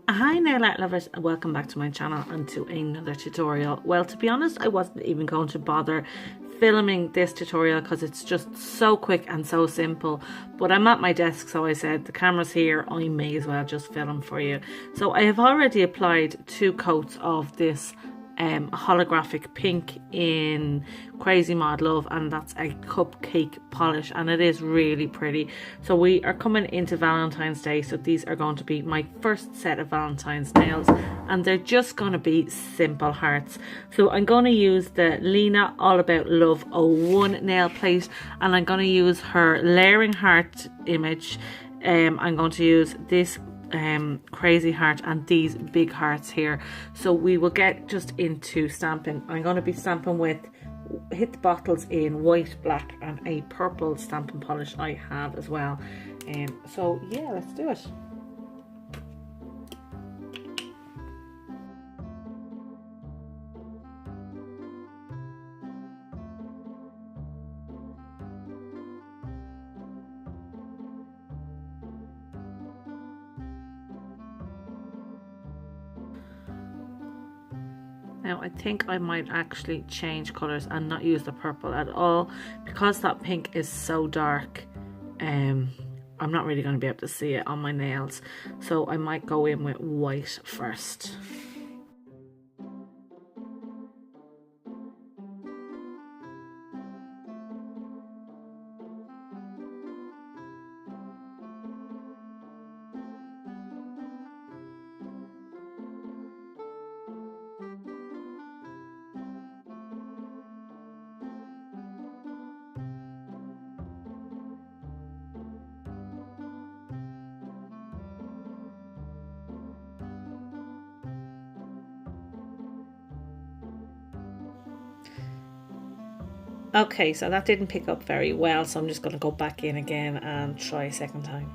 Hi nail art lovers, and welcome back to my channel and to another tutorial. Well, to be honest, I wasn't even going to bother filming this tutorial because it's just so quick and so simple, but I'm at my desk, so I said the camera's here, I may as well just film for you. So I have already applied 2 coats of this holographic pink in Crazy Mod Love, and that's a cupcake polish, and it is really pretty. So we are coming into Valentine's Day, so these are going to be my first set of Valentine's nails, and they're just going to be simple hearts. So I'm going to use the Lina All About Love 01 nail plate, and I'm going to use her layering heart image. I'm going to use this crazy heart and these big hearts here. So we will get just into stamping. I'm going to be stamping with hit the bottles in white, black and a purple stamping polish I have as well. So yeah, let's do it. Now I think I might actually change colours and not use the purple at all, because that pink is so dark. I'm not really going to be able to see it on my nails, so I might go in with white first. Okay, so that didn't pick up very well, so I'm just going to go back in again and try a second time.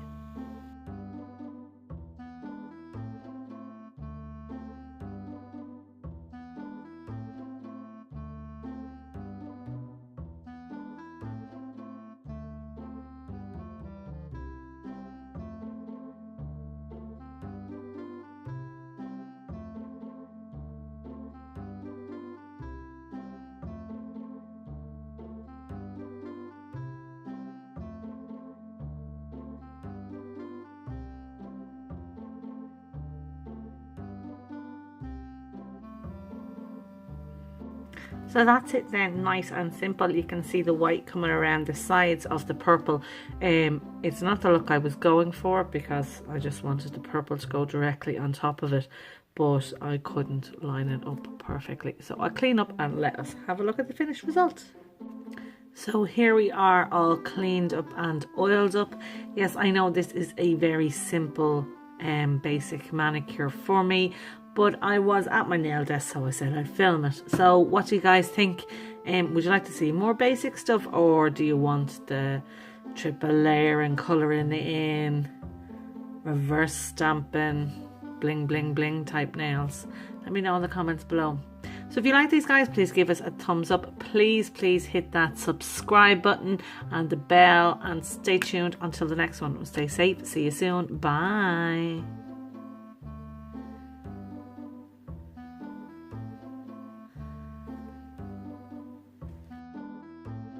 So that's it then, nice and simple. You can see the white coming around the sides of the purple. It's not the look I was going for, because I just wanted the purple to go directly on top of it, but I couldn't line it up perfectly. So I'll clean up and let us have a look at the finished result. So here we are, all cleaned up and oiled up. Yes, I know this is a very simple basic manicure for me, but I was at my nail desk, so I said I'd film it. So what do you guys think? Would you like to see more basic stuff, or do you want the triple layer and colouring in, reverse stamping, bling bling bling type nails? Let me know in the comments below. So if you like these guys, please give us a thumbs up. Please hit that subscribe button and the bell, and stay tuned until the next one. Stay safe. See you soon. Bye.